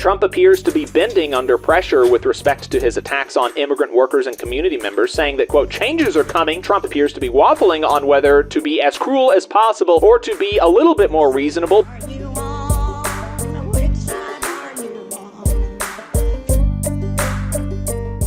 Trump appears to be bending under pressure with respect to his attacks on immigrant workers and community members, saying that, quote, changes are coming. Trump appears to be waffling on whether to be as cruel as possible or to be a little bit more reasonable.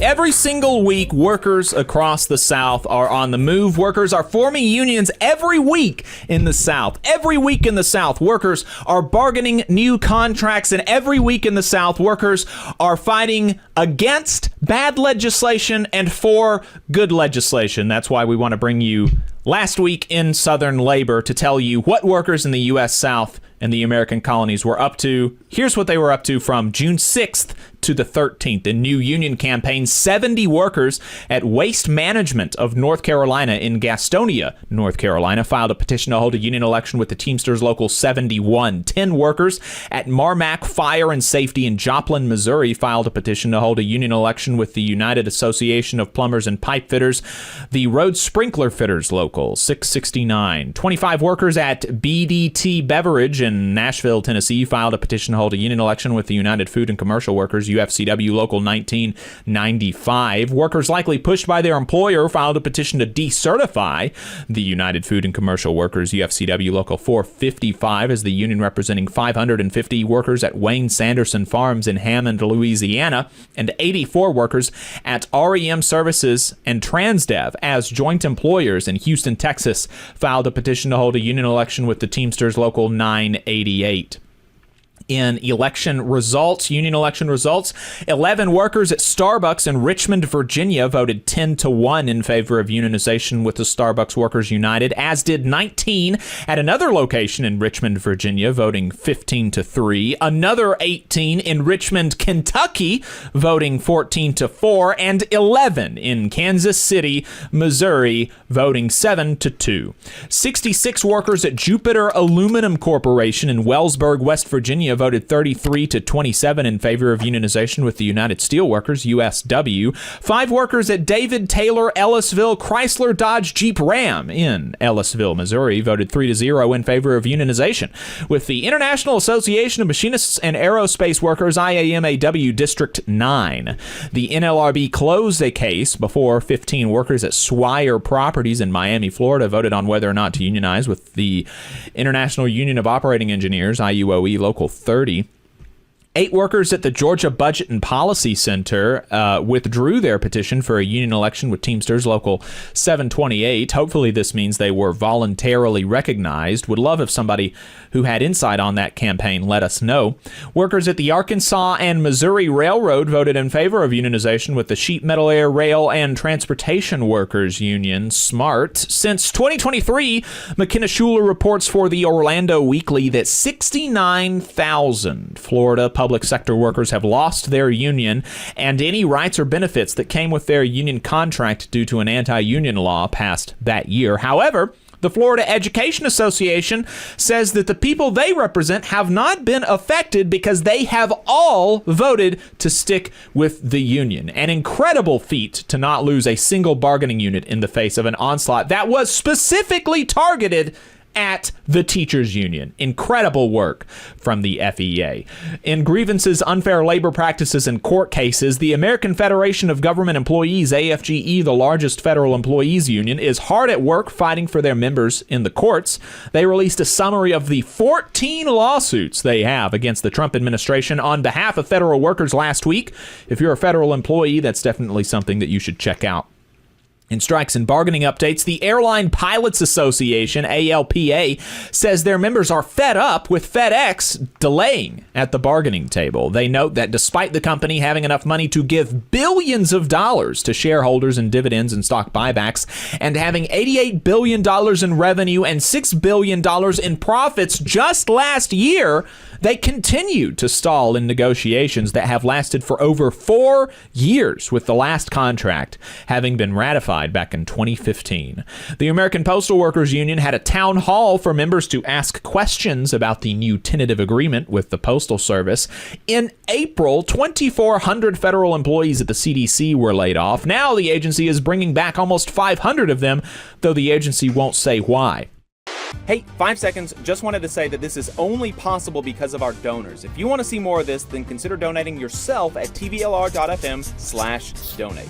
Every single week, workers across the South are on the move. Workers are forming unions every week in the South. Every week in the South, workers are bargaining new contracts. And every week in the South, workers are fighting against bad legislation and for good legislation. That's why we want to bring you Last Week in Southern Labor to tell you what workers in the U.S. South and the American colonies were up to. Here's what they were up to from June 6th to the 13th. In new union campaign, 70 workers at Waste Management of North Carolina in Gastonia, North Carolina, filed a petition to hold a union election with the Teamsters Local 71. 10 workers at Marmac Fire and Safety in Joplin, Missouri, filed a petition to hold a union election with the United Association of Plumbers and Pipe Fitters, the Road Sprinkler Fitters Local 669. 25 workers at BDT Beverage in Nashville, Tennessee, filed a petition to hold a union election with the United Food and Commercial Workers, UFCW Local 1995. Workers likely pushed by their employer filed a petition to decertify the United Food and Commercial Workers, UFCW Local 455, as the union representing 550 workers at Wayne Sanderson Farms in Hammond, Louisiana, and 84 workers at REM Services and Transdev as joint employers in Houston, Texas, filed a petition to hold a union election with the Teamsters Local 988. In election results, union election results, 11 workers at Starbucks in Richmond, Virginia voted 10-1 in favor of unionization with the Starbucks Workers United, as did 19 at another location in Richmond, Virginia, voting 15-3. Another 18 in Richmond, Kentucky, voting 14-4, and 11 in Kansas City, Missouri, voting 7-2. 66 workers at Jupiter Aluminum Corporation in Wellsburg, West Virginia, voted 33-27 in favor of unionization with the United Steelworkers, USW. 5 workers at David Taylor Ellisville Chrysler Dodge Jeep Ram in Ellisville, Missouri, voted 3-0 in favor of unionization with the International Association of Machinists and Aerospace Workers, IAMAW District 9. The NLRB closed a case before 15 workers at Swire Properties in Miami, Florida, voted on whether or not to unionize with the International Union of Operating Engineers, IUOE Local 30. 8 workers at the Georgia Budget and Policy Center withdrew their petition for a union election with Teamsters Local 728. Hopefully this means they were voluntarily recognized. Would love if somebody who had insight on that campaign let us know. Workers at the Arkansas and Missouri Railroad voted in favor of unionization with the Sheet Metal Air Rail and Transportation Workers Union, SMART. Since 2023, McKenna Schuler reports for the Orlando Weekly that 69,000 Florida public sector workers have lost their union and any rights or benefits that came with their union contract due to an anti-union law passed that year. However, the Florida Education Association says that the people they represent have not been affected because they have all voted to stick with the union. An incredible feat to not lose a single bargaining unit in the face of an onslaught that was specifically targeted at the teachers union. Incredible work from the FEA. In grievances, unfair labor practices, and court cases, the American Federation of Government Employees, AFGE, the largest federal employees union, is hard at work fighting for their members in the courts. They released a summary of the 14 lawsuits they have against the Trump administration on behalf of federal workers last week. If you're a federal employee, that's definitely something that you should check out. In strikes and bargaining updates, the Airline Pilots Association, ALPA, says their members are fed up with FedEx delaying at the bargaining table. They note that despite the company having enough money to give billions of dollars to shareholders in dividends and stock buybacks, and having $88 billion in revenue and $6 billion in profits just last year, they continue to stall in negotiations that have lasted for over 4 years, with the last contract having been ratified back in 2015. The American Postal Workers Union had a town hall for members to ask questions about the new tentative agreement with the Postal Service. In April, 2,400 federal employees at the CDC were laid off. Now the agency is bringing back almost 500 of them, though the agency won't say why. Hey, 5 seconds. Just wanted to say that this is only possible because of our donors. If you want to see more of this, then consider donating yourself at tvlr.fm/donate.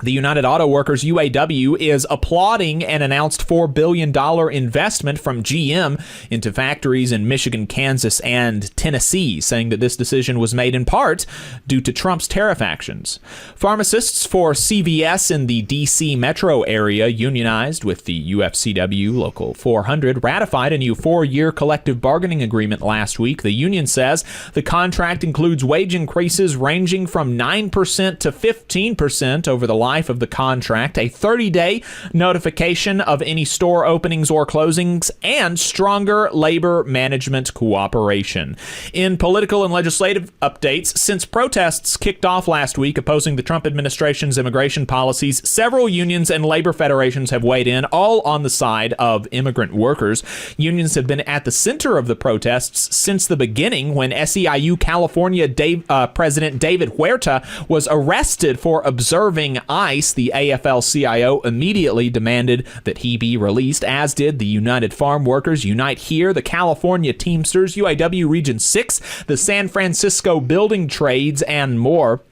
The United Auto Workers, UAW, is applauding an announced $4 billion investment from GM into factories in Michigan, Kansas, and Tennessee, saying that this decision was made in part due to Trump's tariff actions. Pharmacists for CVS in the D.C. metro area, unionized with the UFCW Local 400, ratified a new 4-year collective bargaining agreement last week. The union says the contract includes wage increases ranging from 9% to 15% over the life of the contract, a 30-day notification of any store openings or closings, and stronger labor management cooperation. In political and legislative updates, since protests kicked off last week opposing the Trump administration's immigration policies, several unions and labor federations have weighed in, all on the side of immigrant workers. Unions have been at the center of the protests since the beginning, when SEIU California President David Huerta was arrested for observing ICE. The AFL-CIO immediately demanded that he be released, as did the United Farm Workers, Unite Here, the California Teamsters, UAW Region 6, the San Francisco Building Trades, and more.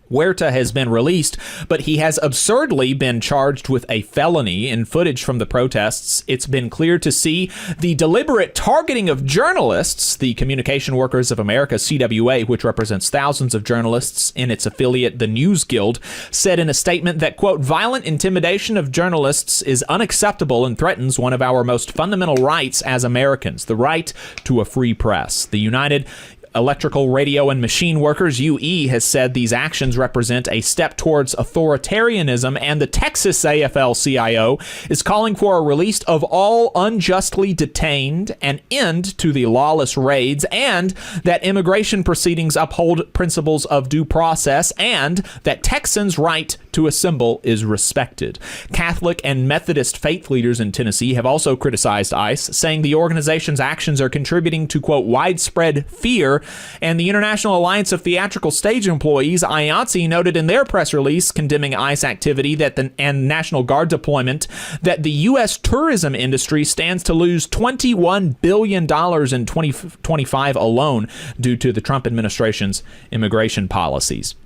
Huerta has been released, but he has absurdly been charged with a felony. In footage from the protests, it's been clear to see the deliberate targeting of journalists. The Communication Workers of America, CWA, which represents thousands of journalists in its affiliate, the News Guild, said in a statement that, quote, violent intimidation of journalists is unacceptable and threatens one of our most fundamental rights as Americans, the right to a free press. The United Electrical, Radio, and Machine Workers, UE, has said these actions represent a step towards authoritarianism, and the Texas AFL-CIO is calling for a release of all unjustly detained, an end to the lawless raids, and that immigration proceedings uphold principles of due process, and that Texans' right to assemble is respected. Catholic and Methodist faith leaders in Tennessee have also criticized ICE, saying the organization's actions are contributing to, quote, widespread fear. And the International Alliance of Theatrical Stage Employees, IATSE, noted in their press release condemning ICE activity and National Guard deployment that the U.S. tourism industry stands to lose $21 billion in 2025 alone due to the Trump administration's immigration policies.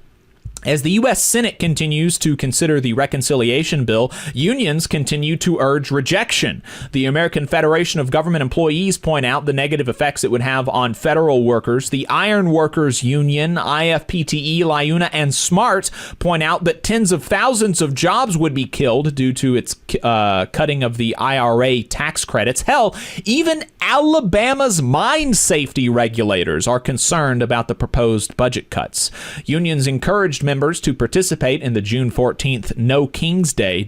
As the U.S. Senate continues to consider the reconciliation bill, unions continue to urge rejection. The American Federation of Government Employees point out the negative effects it would have on federal workers. The Ironworkers Union, IFPTE, LIUNA, and SMART point out that tens of thousands of jobs would be killed due to its cutting of the IRA tax credits. Hell, even Alabama's mine safety regulators are concerned about the proposed budget cuts. Unions encouraged members to participate in the June 14th No King's Day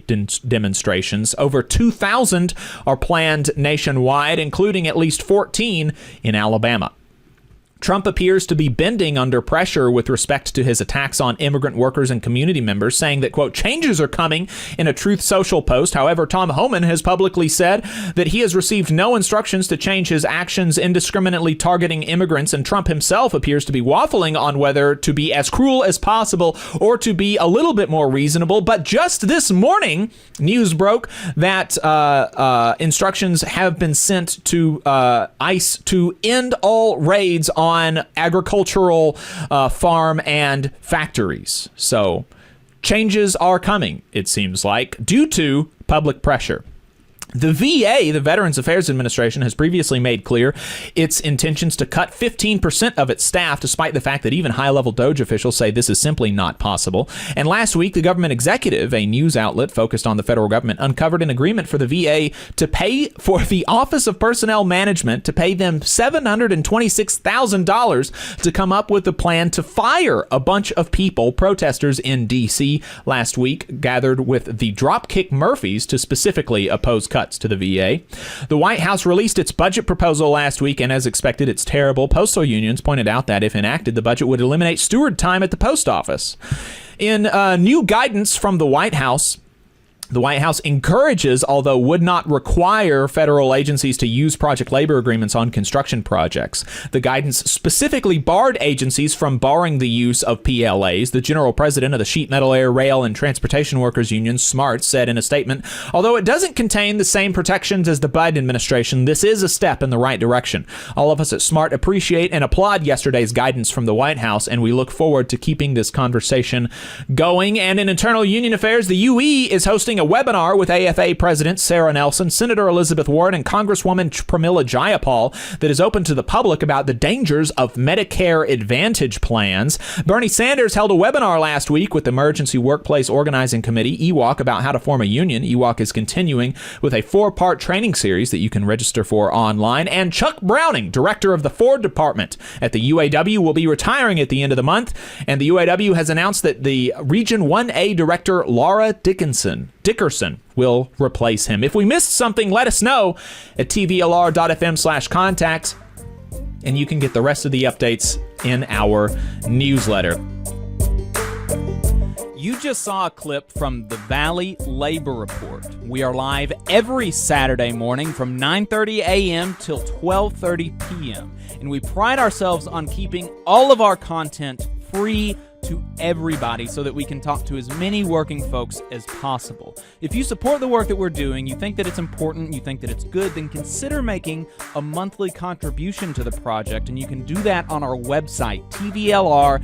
demonstrations. Over 2,000 are planned nationwide, including at least 14 in Alabama. Trump appears to be bending under pressure with respect to his attacks on immigrant workers and community members, saying that, quote, changes are coming in a Truth Social post. However, Tom Homan has publicly said that he has received no instructions to change his actions indiscriminately targeting immigrants, and Trump himself appears to be waffling on whether to be as cruel as possible or to be a little bit more reasonable. But just this morning, news broke that instructions have been sent to ICE to end all raids on agricultural farm and factories. So changes are coming, it seems like, due to public pressure. The VA, the Veterans Affairs Administration, has previously made clear its intentions to cut 15% of its staff, despite the fact that even high-level DOJ officials say this is simply not possible. And last week, the government executive, a news outlet focused on the federal government, uncovered an agreement for the VA to pay for the Office of Personnel Management to pay them $726,000 to come up with a plan to fire a bunch of people. Protesters in D.C. last week gathered with the Dropkick Murphys to specifically oppose cuts to the VA. The White House released its budget proposal last week, and as expected, it's terrible. Postal unions pointed out that if enacted, the budget would eliminate steward time at the post office. In new guidance from the White House, The White House encourages, although would not require, federal agencies to use project labor agreements on construction projects. The guidance specifically barred agencies from barring the use of PLAs. The general president of the Sheet Metal, Air, Rail, and Transportation Workers Union, SMART, said in a statement, although it doesn't contain the same protections as the Biden administration, this is a step in the right direction. All of us at SMART appreciate and applaud yesterday's guidance from the White House, and we look forward to keeping this conversation going. And in internal union affairs, the UE is hosting a webinar with AFA President Sarah Nelson, Senator Elizabeth Warren, and Congresswoman Pramila Jayapal that is open to the public about the dangers of Medicare Advantage plans. Bernie Sanders held a webinar last week with the Emergency Workplace Organizing Committee, EWOC, about how to form a union. EWOC is continuing with a 4-part training series that you can register for online. And Chuck Browning, director of the Ford department at the UAW, will be retiring at the end of the month. And the UAW has announced that the Region 1A director, Laura Dickerson, will replace him. If we missed something, let us know at tvlr.fm/contacts, and you can get the rest of the updates in our newsletter. You just saw a clip from the Valley Labor Report. We are live every Saturday morning from 9:30 a.m. till 12:30 p.m. And we pride ourselves on keeping all of our content free to everybody so that we can talk to as many working folks as possible. If you support the work that we're doing, you think that it's important, you think that it's good, then consider making a monthly contribution to the project, and you can do that on our website, tvlr.fm.